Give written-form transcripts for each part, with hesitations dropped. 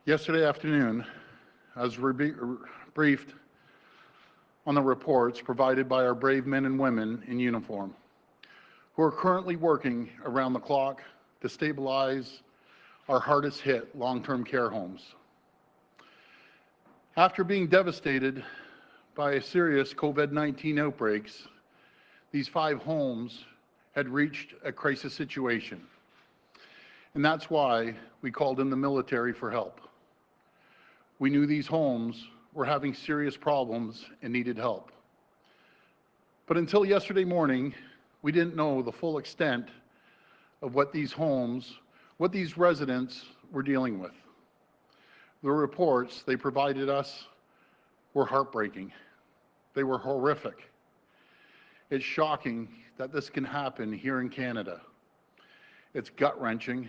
Yesterday afternoon, I was briefed on the reports provided by our brave men and women in uniform who are currently working around the clock to stabilize our hardest hit long-term care homes. After being devastated by a serious COVID-19 outbreaks, these 5 homes had reached a crisis situation. And that's why we called in the military for help. We knew these homes were having serious problems and needed help. But until yesterday morning, we didn't know the full extent of what these residents were dealing with. The reports they provided us were heartbreaking. They were horrific. It's shocking that this can happen here in Canada. It's gut-wrenching,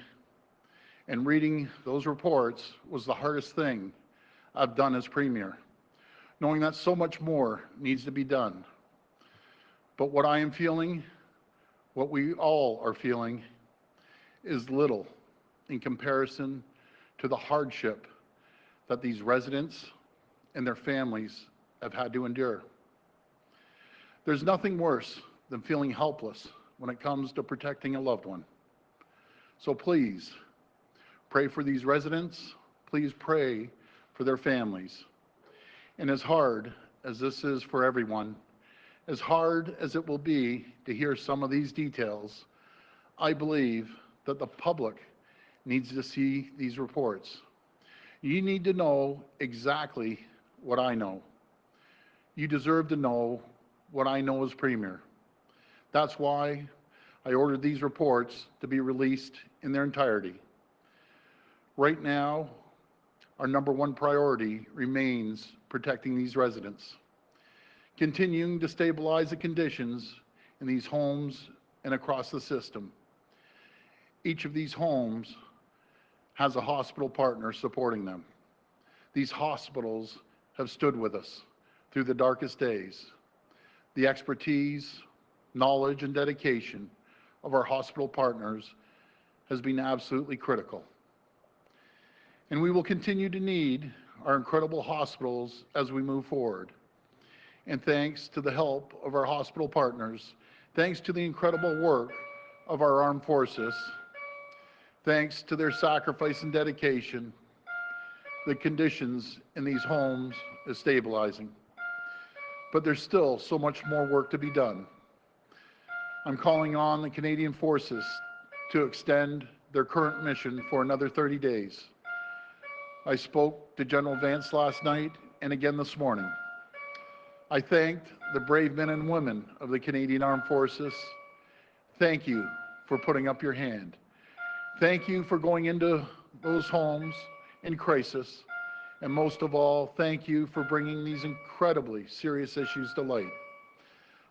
and reading those reports was the hardest thing I've done as Premier, knowing that so much more needs to be done. But what I am feeling, what we all are feeling, is little in comparison to the hardship that these residents and their families have had to endure. There's nothing worse than feeling helpless when it comes to protecting a loved one. So please, pray for these residents. Please pray for their families. And as hard as this is for everyone, as hard as it will be to hear some of these details, I believe that the public needs to see these reports. You need to know exactly what I know. You deserve to know what I know as Premier. That's why I ordered these reports to be released in their entirety. Right now, our number one priority remains protecting these residents, continuing to stabilize the conditions in these homes and across the system. Each of these homes has a hospital partner supporting them. These hospitals have stood with us through the darkest days. The expertise, knowledge, and dedication of our hospital partners has been absolutely critical. And we will continue to need our incredible hospitals as we move forward. And thanks to the help of our hospital partners, thanks to the incredible work of our armed forces, thanks to their sacrifice and dedication, the conditions in these homes is stabilizing. But there's still so much more work to be done. I'm calling on the Canadian Forces to extend their current mission for another 30 days. I spoke to General Vance last night and again this morning. I thanked the brave men and women of the Canadian Armed Forces. Thank you for putting up your hand. Thank you for going into those homes in crisis. And most of all, thank you for bringing these incredibly serious issues to light.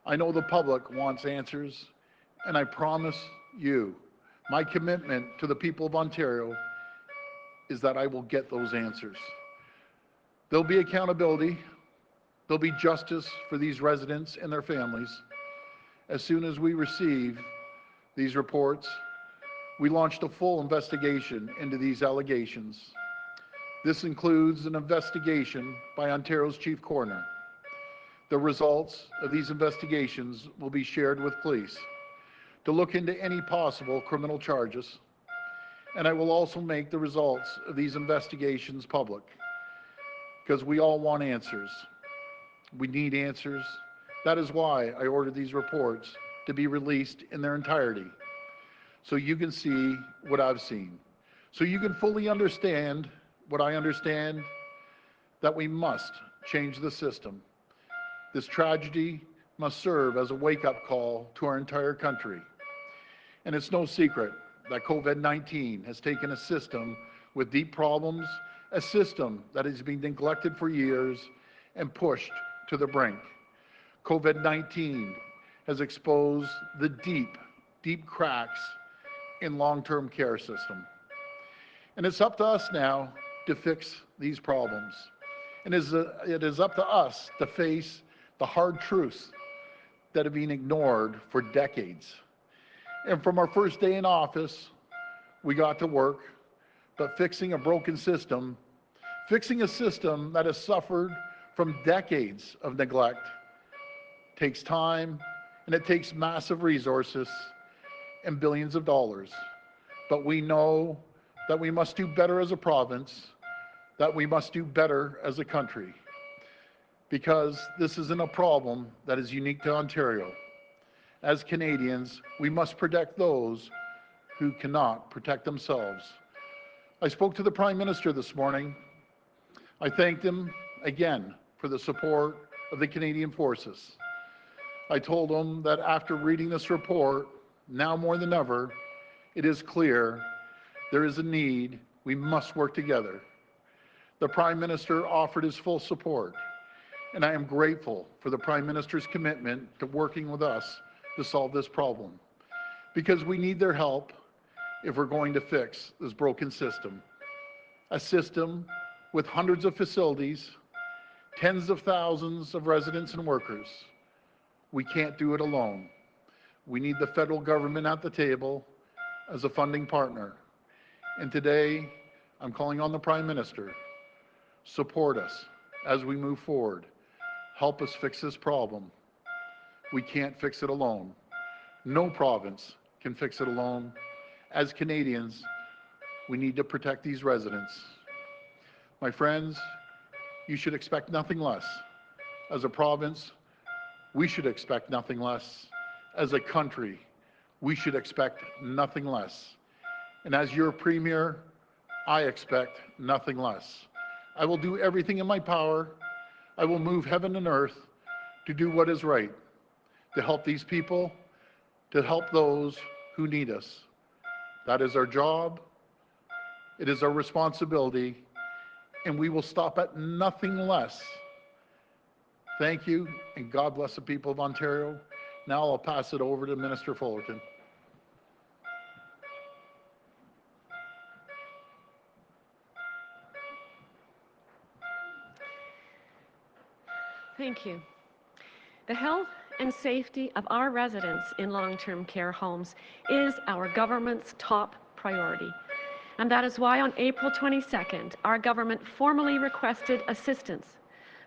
I know the public wants answers, and I promise you, my commitment to the people of Ontario is that I will get those answers. There'll be accountability. There'll be justice for these residents and their families. As soon as we receive these reports, we launched a full investigation into these allegations. This includes an investigation by Ontario's Chief Coroner. The results of these investigations will be shared with police to look into any possible criminal charges. And I will also make the results of these investigations public, because we all want answers. We need answers. That is why I ordered these reports to be released in their entirety, so you can see what I've seen, so you can fully understand what I understand, that we must change the system. This tragedy must serve as a wake-up call to our entire country. And it's no secret that COVID-19 has taken a system with deep problems, a system that has been neglected for years and pushed to the brink. COVID-19 has exposed the deep cracks in long-term care system. And it's up to us now to fix these problems. And it is up to us to face the hard truths that have been ignored for decades. And from our first day in office, we got to work, but fixing a broken system Fixing a system that has suffered from decades of neglect takes time, and it takes massive resources and billions of dollars. But we know that we must do better as a province, that we must do better as a country, because this isn't a problem that is unique to Ontario. As Canadians, we must protect those who cannot protect themselves. I spoke to the Prime Minister this morning. I thanked him again for the support of the Canadian Forces. I told him that after reading this report, now more than ever, it is clear there is a need. We must work together. The Prime Minister offered his full support, and I am grateful for the Prime Minister's commitment to working with us to solve this problem, because we need their help if we're going to fix this broken system. A system with hundreds of facilities, tens of thousands of residents and workers. We can't do it alone. We need the federal government at the table as a funding partner. And today, I'm calling on the Prime Minister. Support us as we move forward. Help us fix this problem. We can't fix it alone. No province can fix it alone. As Canadians, we need to protect these residents. My friends, you should expect nothing less. As a province, we should expect nothing less. As a country, we should expect nothing less. And as your Premier, I expect nothing less. I will do everything in my power. I will move heaven and earth to do what is right, to help these people, to help those who need us. That is our job. It is our responsibility, and we will stop at nothing less. Thank you, and God bless the people of Ontario. Now I'll pass it over to Minister Fullerton. Thank you. The health and safety of our residents in long-term care homes is our government's top priority. And that is why on April 22nd, our government formally requested assistance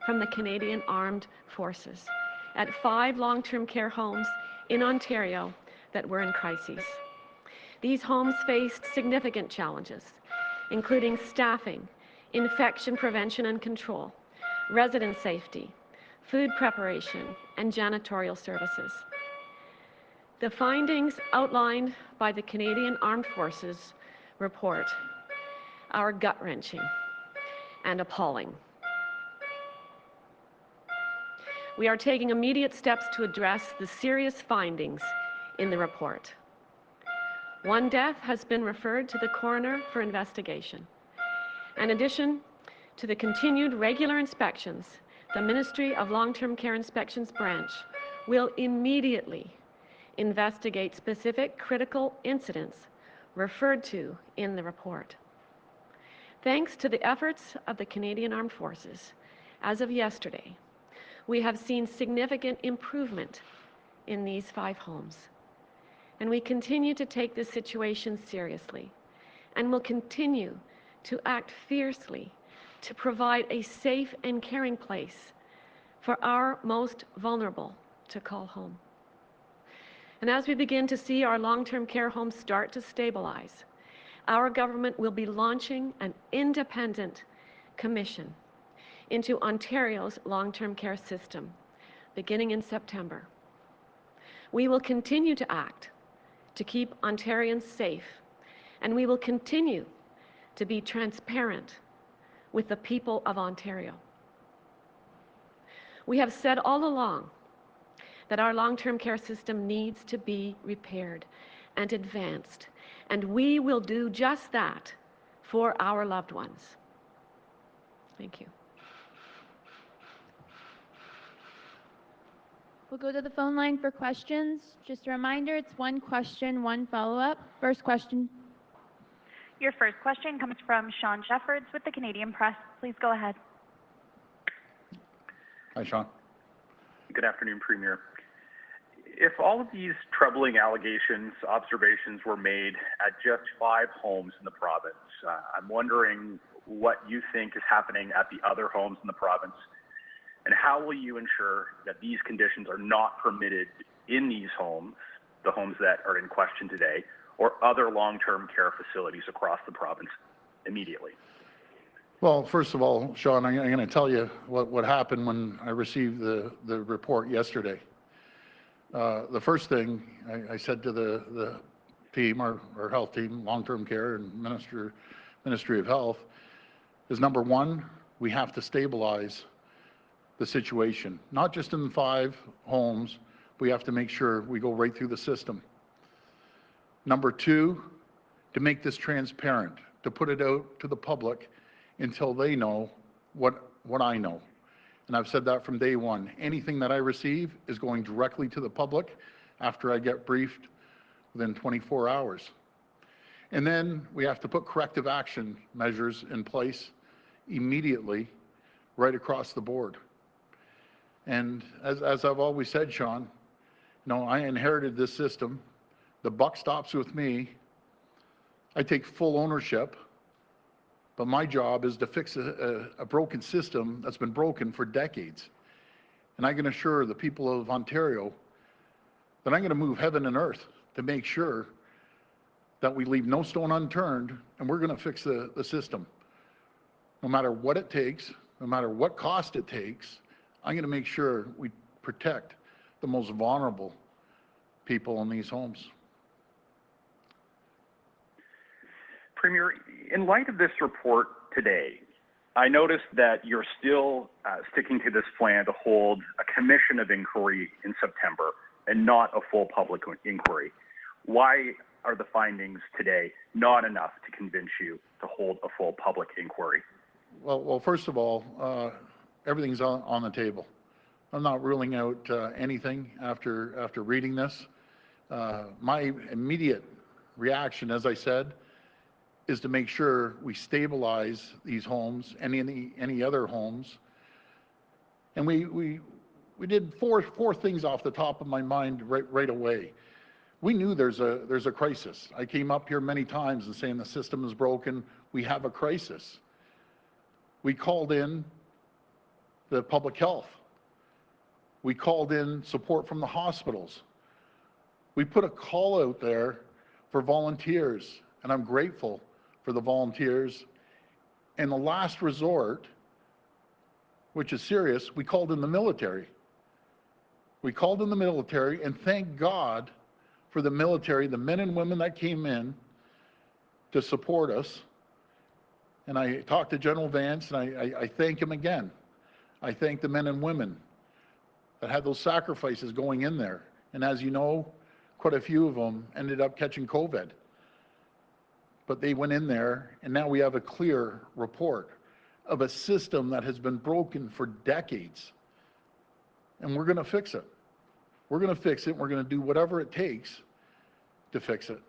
from the Canadian Armed Forces at 5 long-term care homes in Ontario that were in crises. These homes faced significant challenges, including staffing, infection prevention and control, resident safety, food preparation, and janitorial services. The findings outlined by the Canadian Armed Forces report are gut-wrenching and appalling. We are taking immediate steps to address the serious findings in the report. 1 death has been referred to the coroner for investigation. In addition to the continued regular inspections, the Ministry of Long-Term Care Inspections branch will immediately investigate specific critical incidents referred to in the report. Thanks to the efforts of the Canadian Armed Forces, as of yesterday, we have seen significant improvement in these 5 homes. And we continue to take this situation seriously and will continue to act fiercely to provide a safe and caring place for our most vulnerable to call home. And as we begin to see our long-term care homes start to stabilize, our government will be launching an independent commission into Ontario's long-term care system beginning in September. We will continue to act to keep Ontarians safe, and we will continue to be transparent with the people of Ontario. We have said all along that our long-term care system needs to be repaired and advanced, and we will do just that for our loved ones. Thank you. We'll go to the phone line for questions. Just a reminder, it's 1 question, 1 follow-up. First question. Your first question comes from Sean Shepherds with the Canadian Press. Please go ahead. Hi, Sean. Good afternoon, Premier. if all of these troubling allegations, observations were made at just 5 homes in the province, I'm wondering what you think is happening at the other homes in the province, and how will you ensure that these conditions are not permitted in these homes, the homes that are in question today, or other long-term care facilities across the province immediately? Well, first of all, Sean, I'm going to tell you what happened when I received the report yesterday. The first thing I said to the team, our health team, long-term care and Ministry of Health, is number one, we have to stabilize the situation. Not just in the 5 homes, we have to make sure we go right through the system. Number two, to make this transparent, to put it out to the public until they know what I know. And I've said that from day one. Anything that I receive is going directly to the public after I get briefed within 24 hours. And then we have to put corrective action measures in place immediately, right across the board. And as I've always said, Sean, I inherited this system. The buck stops with me. I take full ownership. But my job is to fix a broken system that's been broken for decades. And I can assure the people of Ontario that I'm going to move heaven and earth to make sure that we leave no stone unturned, and we're going to fix the system. No matter what it takes, no matter what cost it takes, I'm going to make sure we protect the most vulnerable people in these homes. Premier, in light of this report today, I noticed that you're still sticking to this plan to hold a commission of inquiry in September and not a full public inquiry. Why are the findings today not enough to convince you to hold a full public inquiry? Well, first of all, everything's on the table. I'm not ruling out anything after reading this. My immediate reaction, as I said, is to make sure we stabilize these homes and any other homes. And we did four things off the top of my mind right away. We knew there's a crisis. I came up here many times and saying the system is broken. We have a crisis. We called in the public health. We called in support from the hospitals. We put a call out there for volunteers, and I'm grateful for the volunteers. And the last resort, which is serious, we called in the military. We called in the military, and thank God for the military, the men and women that came in to support us. And I talked to General Vance, and I thank him again. I thank the men and women that had those sacrifices going in there. And as you know, quite a few of them ended up catching COVID. But they went in there, and now we have a clear report of a system that has been broken for decades. And we're going to fix it. We're going to fix it. We're going to do whatever it takes to fix it.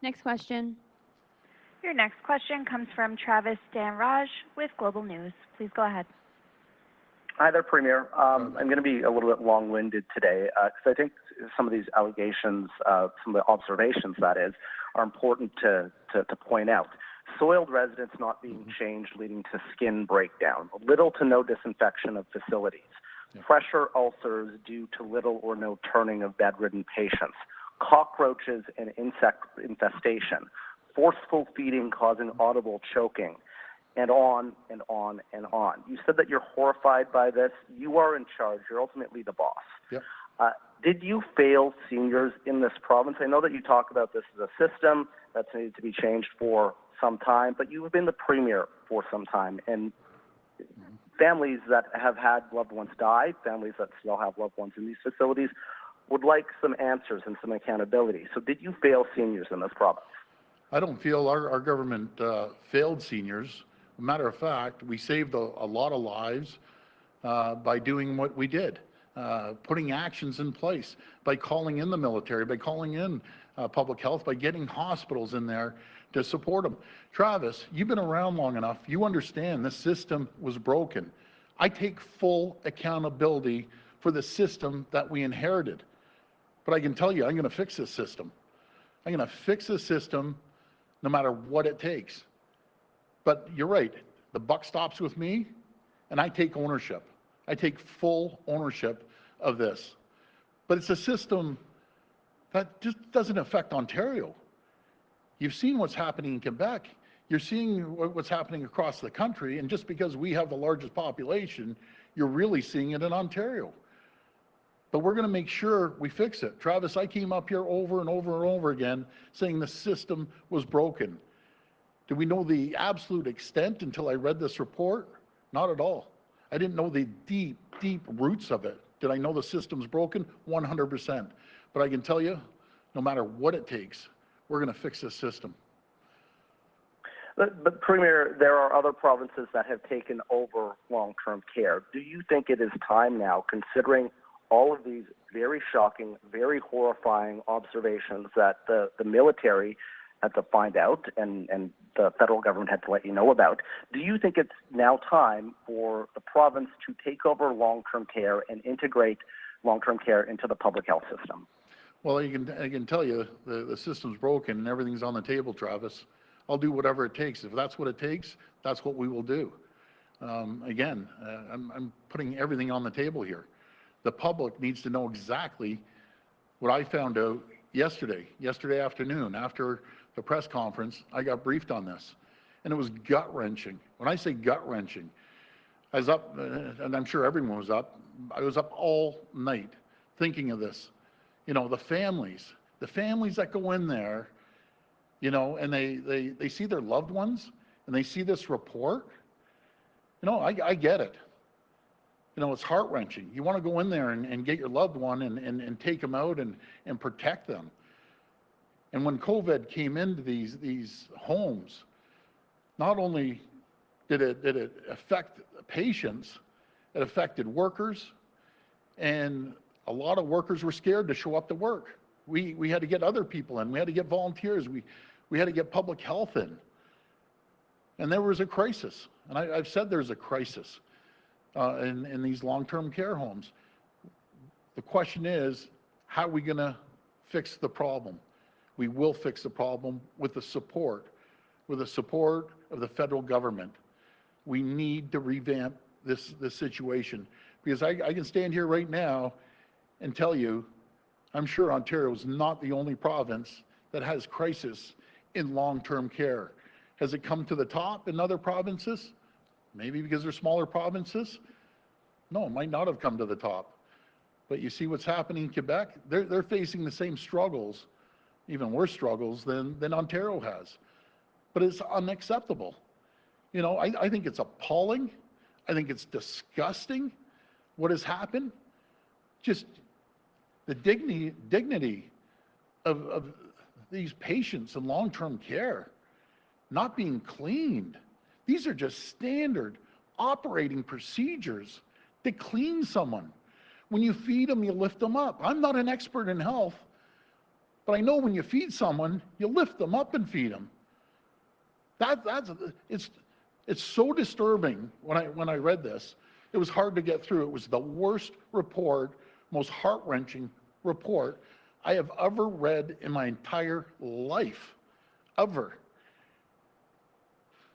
Next question. Your next question comes from Travis Danraj with Global News. Please go ahead. Hi there, Premier. I'm going to be a little bit long-winded today because I think some of these allegations, some of the observations, that is, are important to point out. Soiled residents not being changed, leading to skin breakdown. Little to no disinfection of facilities. Pressure ulcers due to little or no turning of bedridden patients. Cockroaches and insect infestation. Forceful feeding causing audible choking. And on and on and on. You said that you're horrified by this. You are in charge. You're ultimately the boss. Yep. Did you fail seniors in this province? I know that you talk about this as a system that's needed to be changed for some time, but you have been the premier for some time. And families that have had loved ones die, families that still have loved ones in these facilities, would like some answers and some accountability. So did you fail seniors in this province? I don't feel our government failed seniors. Matter of fact, we saved a lot of lives by doing what we did, putting actions in place, by calling in the military, by calling in public health, by getting hospitals in there to support them. Travis, you've been around long enough. You understand this system was broken. I take full accountability for the system that we inherited. But I can tell you, I'm going to fix this system. I'm going to fix this system no matter what it takes. But you're right, the buck stops with me, and I take ownership. I take full ownership of this. But it's a system that just doesn't affect Ontario. You've seen what's happening in Quebec. You're seeing what's happening across the country, and just because we have the largest population, you're really seeing it in Ontario. But we're going to make sure we fix it. Travis, I came up here over and over and over again saying the system was broken. Do we know the absolute extent until I read this report? Not at all. I didn't know the deep, deep roots of it. Did I know the system's broken? 100%. But I can tell you, no matter what it takes, we're going to fix this system. But Premier, there are other provinces that have taken over long-term care. Do you think it is time now, considering all of these very shocking, very horrifying observations that the military had to find out and the federal government had to let you know about, do you think it's now time for the province to take over long-term care and integrate long-term care into the public health system? Well, I can tell you the system's broken and everything's on the table, Travis. I'll do whatever it takes. If that's what it takes, that's what we will do. Again, I'm putting everything on the table here. The public needs to know exactly what I found out yesterday afternoon. After the press conference, I got briefed on this, and it was gut-wrenching. When I say gut-wrenching, I was up, and I'm sure everyone was up, I was up all night thinking of this. You know, the families that go in there, you know, and they see their loved ones, and they see this report. You know, I get it. You know, it's heart-wrenching. You want to go in there and get your loved one and take them out and protect them. And when COVID came into these homes, not only did it affect patients, it affected workers, and a lot of workers were scared to show up to work. We had to get other people in. We had to get volunteers. We had to get public health in. And there was a crisis. And I've said there's a crisis in these long-term care homes. The question is, how are we going to fix the problem? We will fix the problem with the support of the federal government. We need to revamp this situation, because I can stand here right now and tell you, I'm sure Ontario is not the only province that has crisis in long-term care. Has it come to the top in other provinces? Maybe because they're smaller provinces? No, it might not have come to the top. But you see what's happening in Quebec? They're facing the same struggles, even worse struggles than Ontario has. But it's unacceptable. You know, I think it's appalling. I think it's disgusting what has happened. Just the dignity of these patients in long-term care not being cleaned. These are just standard operating procedures to clean someone. When you feed them, you lift them up. I'm not an expert in health, but I know when you feed someone, you lift them up and feed them. It's so disturbing when I read this. It was hard to get through. It was the worst report, most heart-wrenching report I have ever read in my entire life, ever.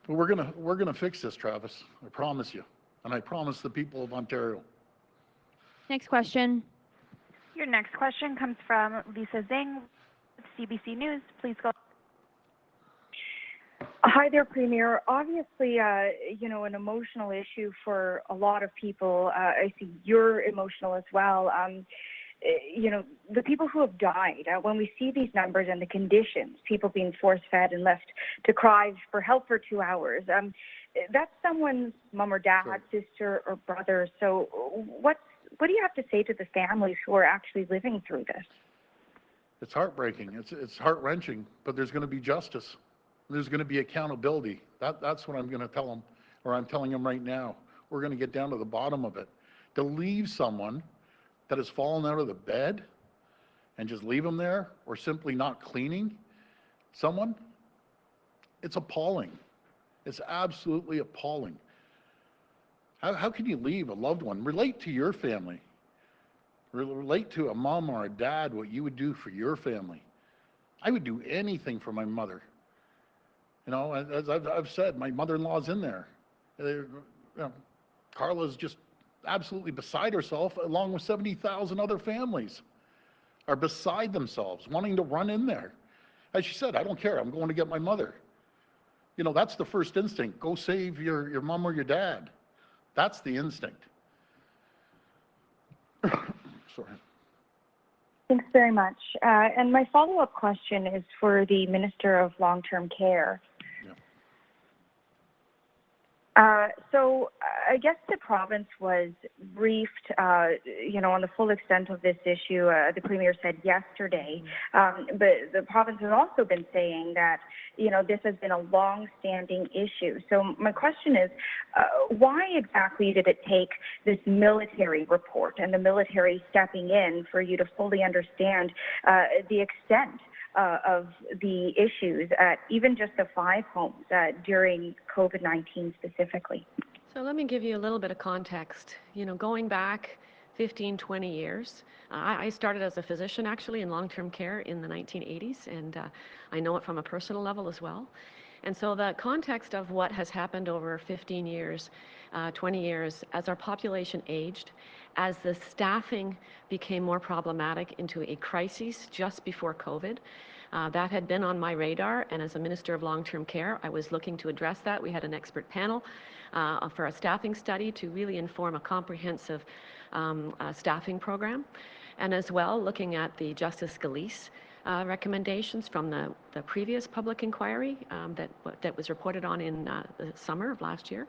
But we're gonna fix this, Travis. I promise you, and I promise the people of Ontario. Next question. Your next question comes from Lisa Zing with CBC News. Please go. Hi there, Premier. Obviously, you know, an emotional issue for a lot of people. I see you're emotional as well. You know, the people who have died, when we see these numbers and the conditions, people being force-fed and left to cry for help for 2 hours, that's someone's mom or dad, Sure. sister or brother. So what do you have to say to the families who are actually living through this? It's heartbreaking. It's heart-wrenching, but there's going to be justice. There's going to be accountability. That's what I'm going to tell them, or I'm telling them right now. We're going to get down to the bottom of it. To leave someone that has fallen out of the bed and just leave them there, or simply not cleaning someone, it's appalling. It's absolutely appalling. How can you leave a loved one? Relate to your family. Relate to a mom or a dad what you would do for your family. I would do anything for my mother. You know, as I've said, my mother-in-law's in there. You know, Carla's just absolutely beside herself, along with 70,000 other families are beside themselves, wanting to run in there. As she said, I don't care, I'm going to get my mother. You know, that's the first instinct. Go save your mom or your dad. That's the instinct. Sorry. Thanks very much. And my follow-up question is for the Minister of Long-Term Care. So I guess the province was briefed, you know, on the full extent of this issue. The Premier said yesterday, but the province has also been saying that, you know, this has been a long-standing issue. So my question is, why exactly did it take this military report and the military stepping in for you to fully understand the extent of the issues at even just the 5 homes during COVID-19 specifically? So let me give you a little bit of context. You know, going back 15, 20 years, I started as a physician actually in long-term care in the 1980s, and I know it from a personal level as well. And so the context of what has happened over 15 years, 20 years, as our population aged, as the staffing became more problematic into a crisis just before COVID, that had been on my radar, and as a Minister of Long-Term Care, I was looking to address that. We had an expert panel for a staffing study to really inform a comprehensive staffing program, and as well looking at the Justice Scalise recommendations from the previous public inquiry that was reported on in the summer of last year.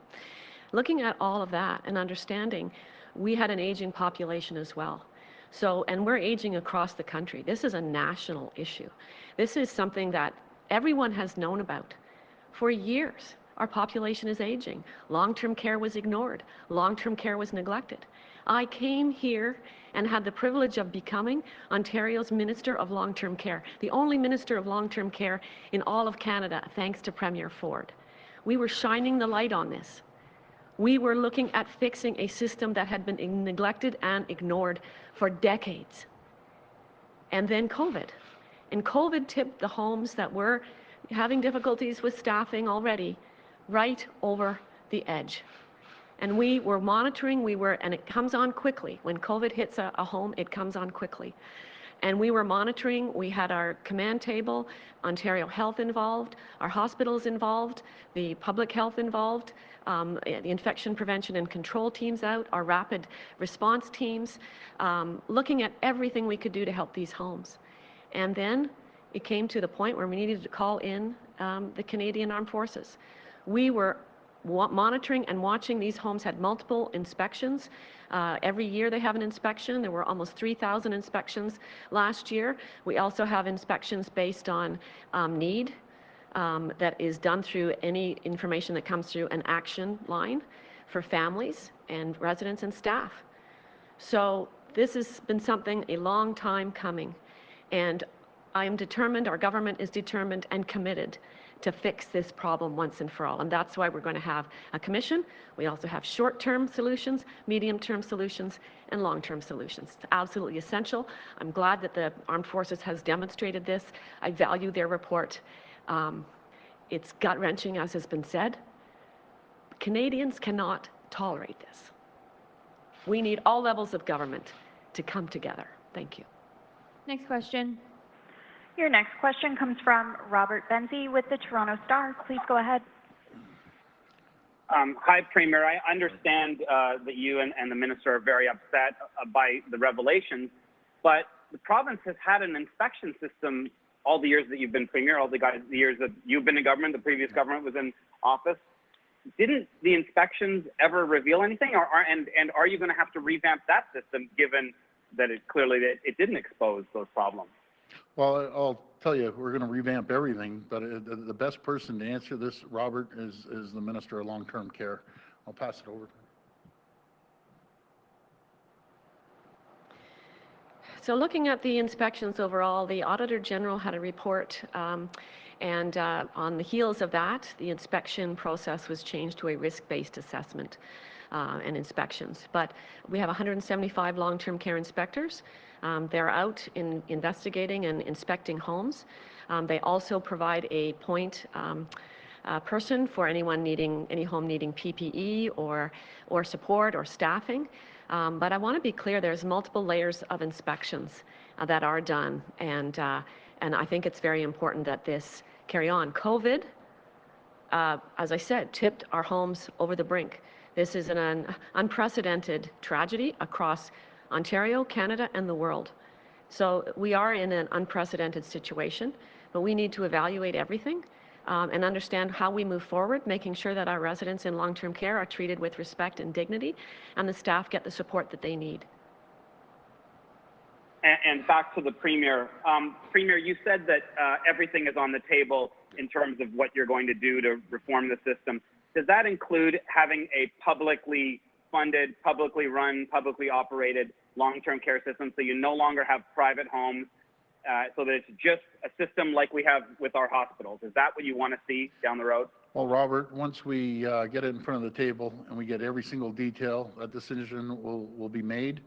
Looking at all of that and understanding we had an aging population as well. So, and we're aging across the country. This is a national issue. This is something that everyone has known about for years. Our population is aging. Long-term care was ignored. Long-term care was neglected. I came here and had the privilege of becoming Ontario's Minister of Long-Term Care, the only Minister of Long-Term Care in all of Canada, thanks to Premier Ford. We were shining the light on this. We were looking at fixing a system that had been neglected and ignored for decades. And then COVID. And COVID tipped the homes that were having difficulties with staffing already right over the edge. And we were monitoring, and it comes on quickly. When COVID hits a home, it comes on quickly. And we were monitoring, we had our command table, Ontario Health involved, our hospitals involved, the public health involved, the infection prevention and control teams out, our rapid response teams, looking at everything we could do to help these homes. And then it came to the point where we needed to call in the Canadian Armed Forces. We were monitoring and watching. These homes had multiple inspections. Every year they have an inspection. There were almost 3,000 inspections last year. We also have inspections based on need that is done through any information that comes through an action line for families and residents and staff. So this has been something a long time coming, and I am determined, our government is determined and committed to fix this problem once and for all. And that's why we're going to have a commission. We also have short-term solutions, medium-term solutions, and long-term solutions. It's absolutely essential. I'm glad that the Armed Forces has demonstrated this. I value their report. It's gut-wrenching, as has been said. Canadians cannot tolerate this. We need all levels of government to come together. Thank you. Next question. Your next question comes from Robert Benzie with the Toronto Star. Please go ahead. Hi, Premier. I understand that you and the minister are very upset by the revelations, but the province has had an inspection system all the years that you've been Premier, all the years that you've been in government, the previous government was in office. Didn't the inspections ever reveal anything, and are you going to have to revamp that system given that it clearly didn't expose those problems? Well, I'll tell you, we're going to revamp everything, but the best person to answer this, Robert, is the Minister of Long-Term Care. I'll pass it over. So looking at the inspections overall, the Auditor General had a report And on the heels of that, the inspection process was changed to a risk-based assessment and inspections. But we have 175 long-term care inspectors. They're out in investigating and inspecting homes. They also provide a point person for any home needing PPE or support or staffing. But I want to be clear, there's multiple layers of inspections that are done, and I think it's very important that this carry on. COVID, as I said, tipped our homes over the brink. This is an unprecedented tragedy across Ontario, Canada, and the world. So we are in an unprecedented situation, but we need to evaluate everything and understand how we move forward, making sure that our residents in long-term care are treated with respect and dignity, and the staff get the support that they need. And back to the Premier. Premier, you said that everything is on the table in terms of what you're going to do to reform the system. Does that include having a publicly funded, publicly run, publicly operated long-term care system, so you no longer have private homes, so that it's just a system like we have with our hospitals? Is that what you want to see down the road? Well, Robert, once we get it in front of the table and we get every single detail, that decision will be made.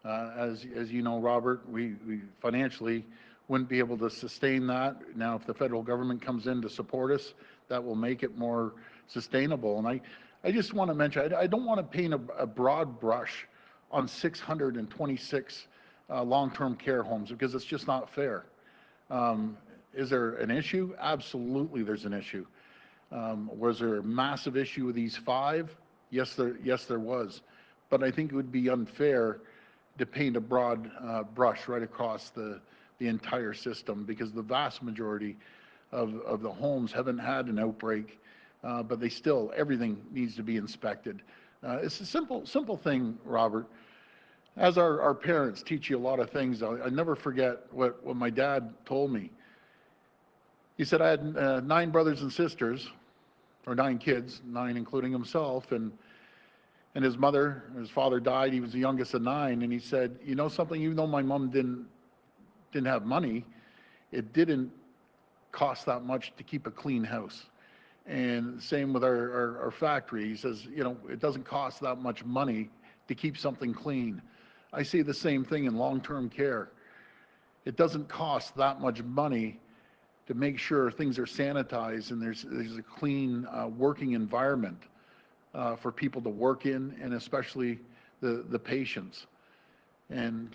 As you know, Robert, we financially wouldn't be able to sustain that. Now, if the federal government comes in to support us, that will make it more sustainable. And I just want to mention, I don't want to paint a broad brush on 626 long-term care homes, because it's just not fair. Is there an issue? Absolutely, there's an issue. Was there a massive issue with these 5? Yes, there was. But I think it would be unfair to paint a broad brush right across the entire system, because the vast majority of the homes haven't had an outbreak, but everything needs to be inspected. It's a simple thing, Robert. As our parents teach you a lot of things, I never forget what my dad told me. He said, I had 9 brothers and sisters, or 9 kids, 9 including himself, and his father died. He was the youngest of 9, and he said, you know something, even though my mom didn't have money, it didn't cost that much to keep a clean house. And same with our factory. He says, you know, it doesn't cost that much money to keep something clean. I see the same thing in long-term care. It doesn't cost that much money to make sure things are sanitized and there's a clean working environment for people to work in, and especially the patients. And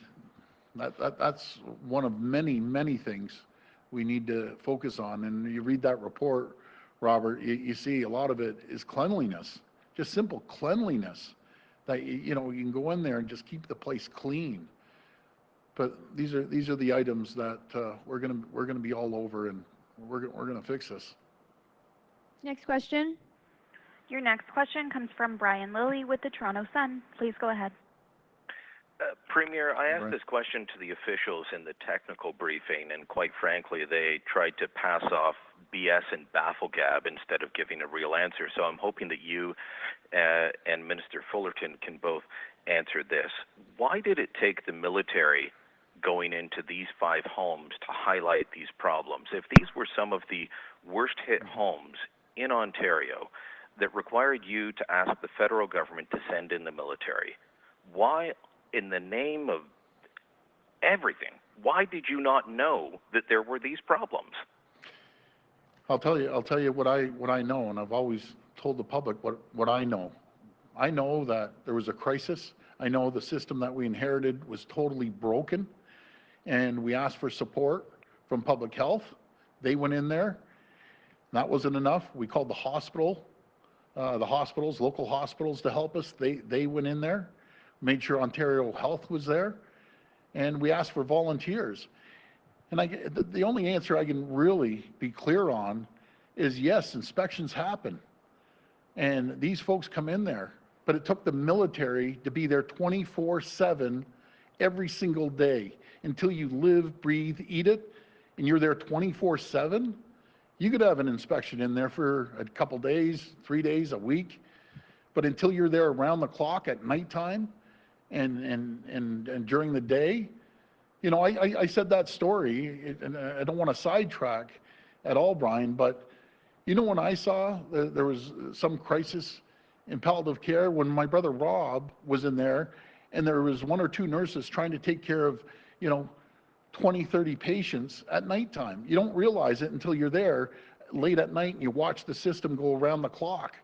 that's one of many things we need to focus on. And you read that report, Robert, you see a lot of it is cleanliness, just simple cleanliness. That you can go in there and just keep the place clean. But these are the items that we're gonna be all over, and we're gonna fix this. Next question. Your next question comes from Brian Lilly with the Toronto Sun. Please go ahead. Premier, I asked this question to the officials in the technical briefing, and quite frankly, they tried to pass off BS and bafflegab instead of giving a real answer. So I'm hoping that you and Minister Fullerton can both answer this. Why did it take the military going into these 5 homes to highlight these problems? If these were some of the worst hit homes in Ontario that required you to ask the federal government to send in the military, why, in the name of everything, why did you not know that there were these problems? I'll tell you what I know, and I've always told the public what I know. I know that there was a crisis. I know the system that we inherited was totally broken, and we asked for support from public health. They went in there. That wasn't enough. We called the hospitals, local hospitals, to help us. They went in there, made sure Ontario Health was there, and we asked for volunteers. And the only answer I can really be clear on is, yes, inspections happen, and these folks come in there, but it took the military to be there 24/7 every single day until you live, breathe, eat it, and you're there 24/7. You could have an inspection in there for a couple days, 3 days, a week, but until you're there around the clock at nighttime and during the day. I said that story, and I don't want to sidetrack, at all, Brian, but you know when I saw there was some crisis in palliative care, when my brother Rob was in there and there was 1 or 2 nurses trying to take care of, 20, 30 patients at nighttime. You don't realize it until you're there late at night and you watch the system go around the clock.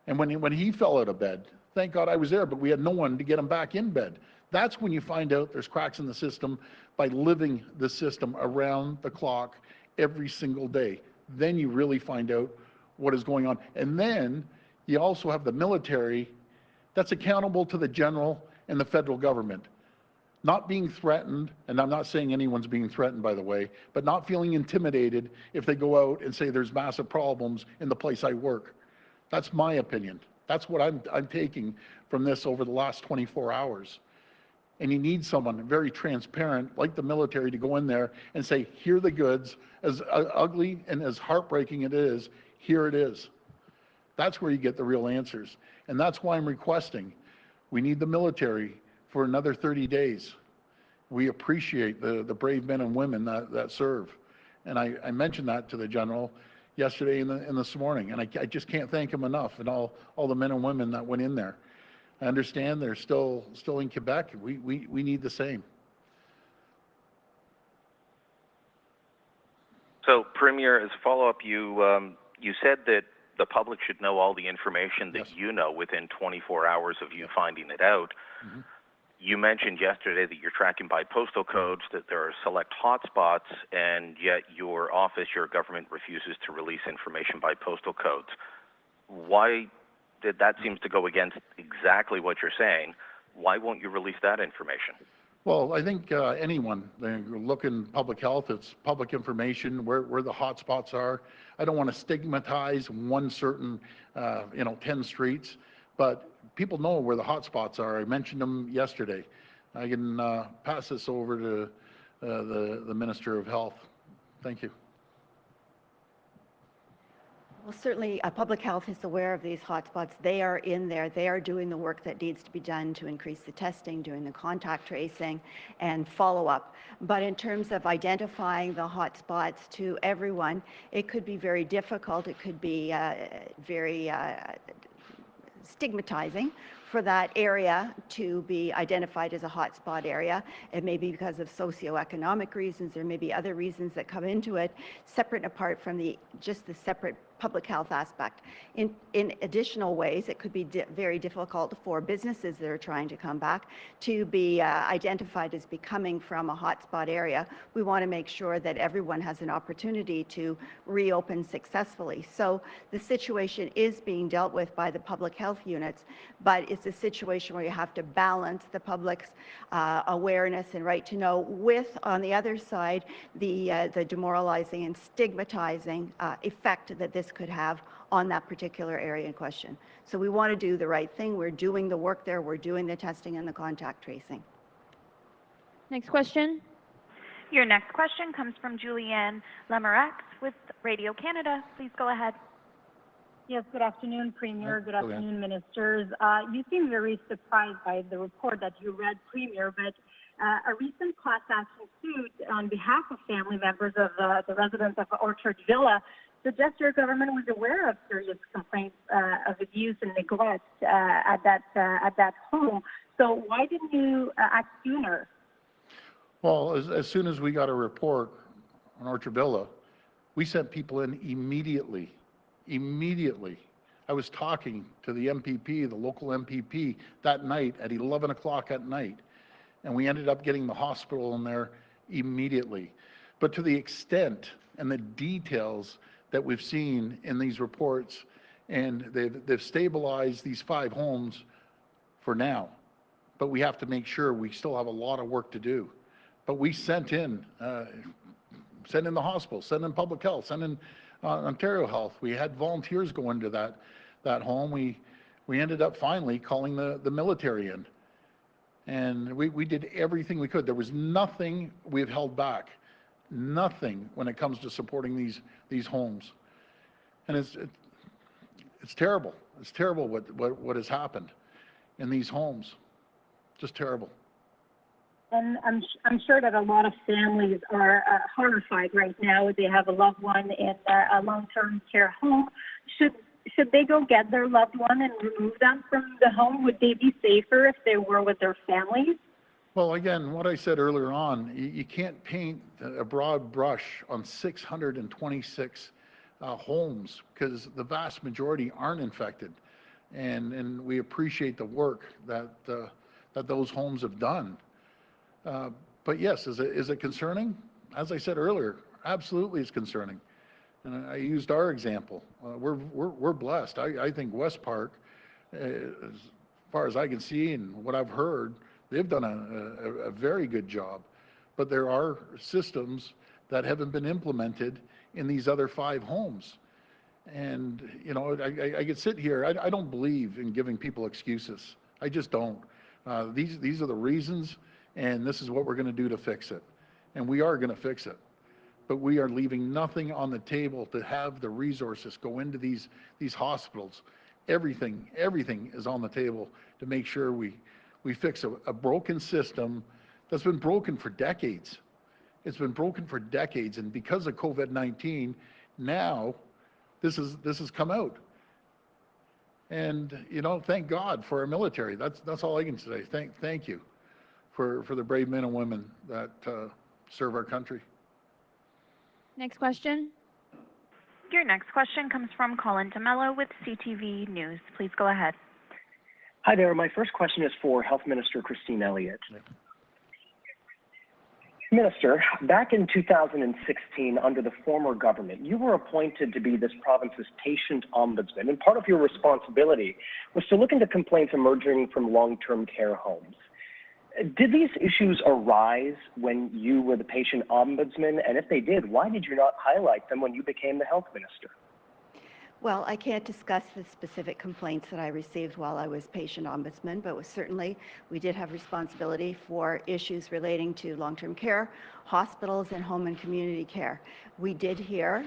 And when he fell out of bed, thank God I was there, but we had no one to get him back in bed. That's when you find out there's cracks in the system, by living the system around the clock every single day. Then you really find out what is going on. And then you also have the military that's accountable to the general and the federal government. Not being threatened, and I'm not saying anyone's being threatened, by the way, but not feeling intimidated if they go out and say there's massive problems in the place I work. That's my opinion. That's what I'm taking from this over the last 24 hours. And you need someone very transparent, like the military, to go in there and say, here are the goods, as ugly and as heartbreaking it is, here it is. That's where you get the real answers. And that's why I'm requesting, we need the military for another 30 days. We appreciate the brave men and women that serve. And I mentioned that to the general yesterday and this morning, and I just can't thank him enough, and all the men and women that went in there. I understand they're still in Quebec. We need the same. So, Premier, as a follow-up, you said that the public should know all the information that Yes. you know within 24 hours of you finding it out. Mm-hmm. You mentioned yesterday that you're tracking by postal codes, that there are select hotspots, and yet your office, your government, refuses to release information by postal codes. Why did that seems to go against exactly what you're saying? Why won't you release that information? Well, I think anyone, they look in public health, it's public information, where the hot spots are. I don't want to stigmatize one certain, 10 streets, but people know where the hot spots are. I mentioned them yesterday. I can pass this over to the Minister of Health. Thank you. Well, certainly public health is aware of these hotspots. They are in there. They are doing the work that needs to be done to increase the testing, doing the contact tracing and follow-up. But in terms of identifying the hotspots to everyone, it could be very difficult. It could be very stigmatizing for that area to be identified as a hotspot area. It may be because of socioeconomic reasons. There may be other reasons that come into it, separate and apart from just the separate public health aspect. In additional ways, it could be very difficult for businesses that are trying to come back to be identified as becoming from a hotspot area. We want to make sure that everyone has an opportunity to reopen successfully. So the situation is being dealt with by the public health units, but it's a situation where you have to balance the public's awareness and right to know with, on the other side, the demoralizing and stigmatizing effect that this could have on that particular area in question. So we want to do the right thing. We're doing the work there. We're doing the testing and the contact tracing. Next question. Your next question comes from Julianne Lemarax with Radio Canada. Please go ahead. Yes, good afternoon, Premier. Good Julianne. afternoon, Ministers. You seem very surprised by the report that you read, Premier, but a recent class action suit on behalf of family members of the residents of Orchard Villa suggests your government was aware of serious complaints of abuse and neglect at that home. So why didn't you act sooner? Well, as soon as we got a report on Orchard Villa, we sent people in immediately. I was talking to the MPP, the local MPP, that night at 11 o'clock at night, and we ended up getting the hospital in there immediately. But to the extent and the details that we've seen in these reports, and they've stabilized these 5 homes for now, but we have to make sure we still have a lot of work to do. But we sent in the hospital, sent in public health, sent in Ontario Health. We had volunteers go into that home. We ended up finally calling the military in, and we did everything we could. There was nothing we've held back, nothing when it comes to supporting these homes, and it's terrible. It's terrible what has happened in these homes. Just terrible. And I'm sure that a lot of families are horrified right now. They have a loved one in a long-term care home. Should they go get their loved one and remove them from the home? Would they be safer if they were with their families? Well, again, what I said earlier on, you can't paint a broad brush on 626 homes because the vast majority aren't infected. And we appreciate the work that those homes have done. But yes, is it concerning? As I said earlier, absolutely it's concerning. And I used our example. We're blessed. I think West Park, as far as I can see and what I've heard, they've done a very good job. But there are systems that haven't been implemented in these other 5 homes. And, you know, I could sit here. I don't believe in giving people excuses. I just don't. These are the reasons, and this is what we're going to do to fix it. And we are going to fix it. But we are leaving nothing on the table to have the resources go into these hospitals. Everything is on the table to make sure we fix a broken system that's been broken for decades. It's been broken for decades, and because of COVID-19, now this has come out. And you know, thank God for our military. That's all I can say. Thank you for the brave men and women that serve our country. Next question. Your next question comes from Colin DeMello with CTV News. Please go ahead. Hi there. My first question is for Health Minister Christine Elliott. Yeah. Minister, back in 2016, under the former government, you were appointed to be this province's patient ombudsman, and part of your responsibility was to look into complaints emerging from long-term care homes. Did these issues arise when you were the patient ombudsman? And if they did, why did you not highlight them when you became the health minister? Well, I can't discuss the specific complaints that I received while I was patient ombudsman, but certainly we did have responsibility for issues relating to long-term care, hospitals, and home and community care. We did hear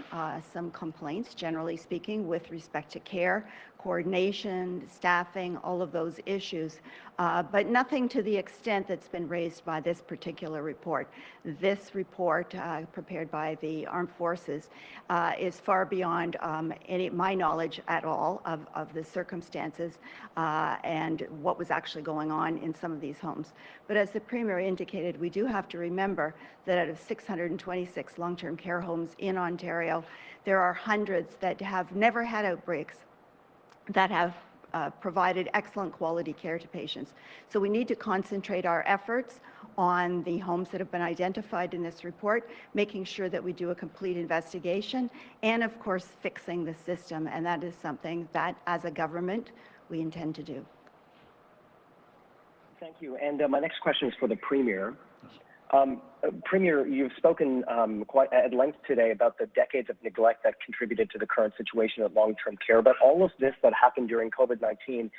some complaints, generally speaking, with respect to care, coordination, staffing, all of those issues, but nothing to the extent that's been raised by this particular report. This report, prepared by the Armed Forces, is far beyond my knowledge at all of the circumstances and what was actually going on in some of these homes. But as the Premier indicated, we do have to remember that out of 626 long-term care homes in Ontario, there are hundreds that have never had outbreaks, that have provided excellent quality care to patients. So we need to concentrate our efforts on the homes that have been identified in this report, making sure that we do a complete investigation, and of course fixing the system. And that is something that as a government we intend to do. Thank you. And my next question is for the Premier. Premier, you've spoken quite at length today about the decades of neglect that contributed to the current situation of long-term care, but all of this that happened during COVID-19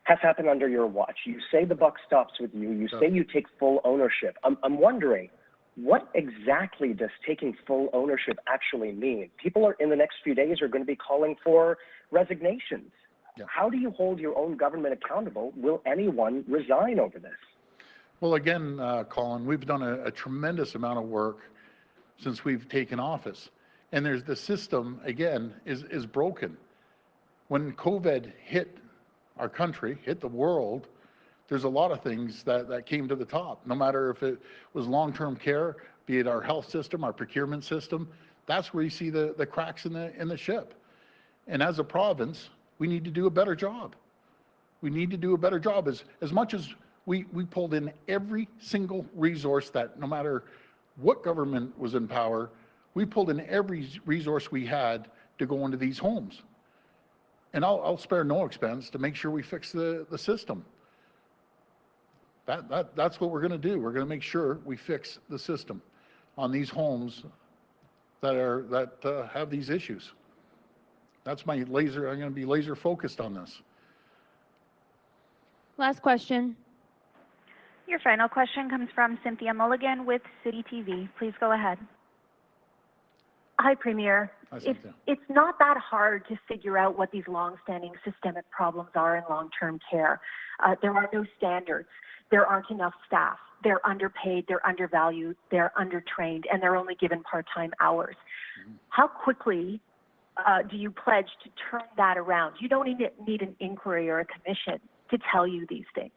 has happened under your watch. You say the buck stops with you. You say you take full ownership. I'm wondering, what exactly does taking full ownership actually mean? People in the next few days are going to be calling for resignations. Yeah. How do you hold your own government accountable? Will anyone resign over this? Well, again, Colin, we've done a tremendous amount of work since we've taken office. And there's the system, again, is broken. When COVID hit our country, hit the world, there's a lot of things that came to the top. No matter if it was long-term care, be it our health system, our procurement system, that's where you see the cracks in the ship. And as a province, we need to do a better job. We need to do a better job. As much as we pulled in every single resource that, no matter what government was in power, we pulled in every resource we had to go into these homes. And I'll spare no expense to make sure we fix the system. That's what we're going to do. We're going to make sure we fix the system on these homes that have these issues. That's my laser. I'm going to be laser focused on this. Last question. Your final question comes from Cynthia Mulligan with City TV. Please go ahead. Hi, Premier. Hi, Cynthia. It's not that hard to figure out what these long-standing systemic problems are in long-term care. There are no standards. There aren't enough staff. They're underpaid, they're undervalued, they're undertrained, and they're only given part-time hours. How quickly do you pledge to turn that around? You don't need an inquiry or a commission to tell you these things.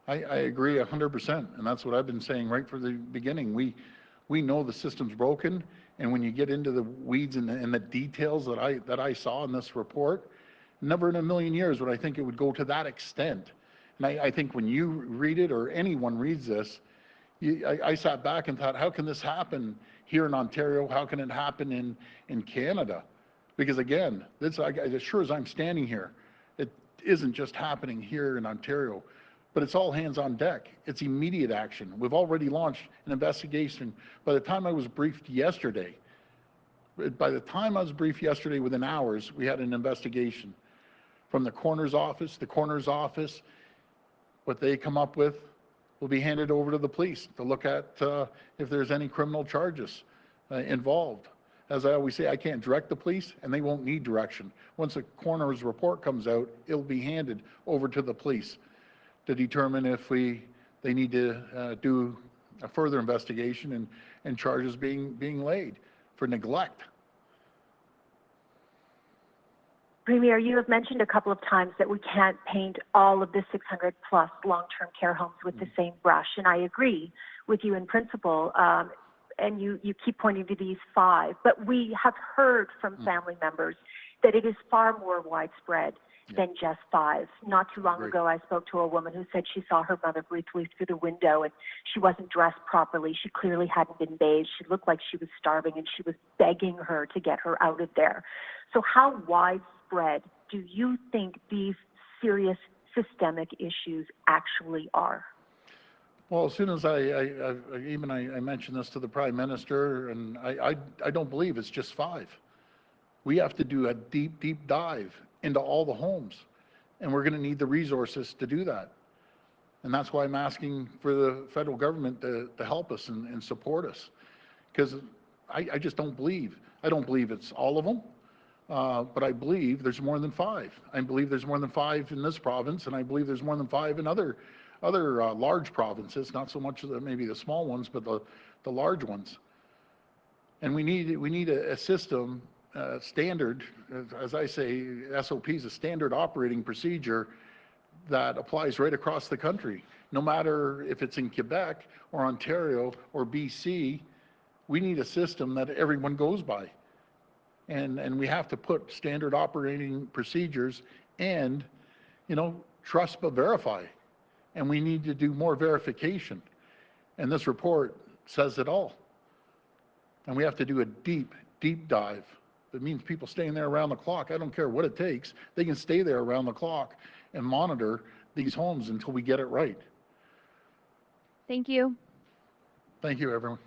I agree 100%, and that's what I've been saying right from the beginning. We know the system's broken, and when you get into the weeds and the details that I saw in this report, never in a million years would I think it would go to that extent. And I think when you read it or anyone reads this, I sat back and thought, how can this happen here in Ontario? How can it happen in Canada? Because again, as sure as I'm standing here, it isn't just happening here in Ontario, but it's all hands on deck. It's immediate action. We've already launched an investigation. By the time I was briefed yesterday, within hours, we had an investigation from the coroner's office. The coroner's office, what they come up with will be handed over to the police to look at if there's any criminal charges involved. As I always say, I can't direct the police, and they won't need direction. Once a coroner's report comes out, it'll be handed over to the police to determine if they need to do a further investigation and charges being laid for neglect. Premier, you have mentioned a couple of times that we can't paint all of the 600 plus long-term care homes with the same brush, and I agree with you in principle. And you keep pointing to these 5, but we have heard from family members that it is far more widespread than just 5. Not too long ago, I spoke to a woman who said she saw her mother briefly through the window, and she wasn't dressed properly. She clearly hadn't been bathed. She looked like she was starving, and she was begging her to get her out of there. So how widespread do you think these serious systemic issues actually are? Well, as soon as I mentioned this to the Prime Minister, and I don't believe it's just 5. We have to do a deep dive into all the homes, and we're going to need the resources to do that. And that's why I'm asking for the federal government to help us and support us, because I just don't believe. I don't believe it's all of them, but I believe there's more than 5. I believe there's more than 5 in this province, and I believe there's more than 5 in other large provinces, not so much maybe the small ones, but the large ones. And we need a system standard, as I say, SOP is a standard operating procedure that applies right across the country. No matter if it's in Quebec or Ontario or BC, we need a system that everyone goes by. And we have to put standard operating procedures and, trust but verify. And we need to do more verification. And this report says it all. And we have to do a deep dive. That means people staying there around the clock. I don't care what it takes. They can stay there around the clock and monitor these homes until we get it right. Thank you. Thank you, everyone.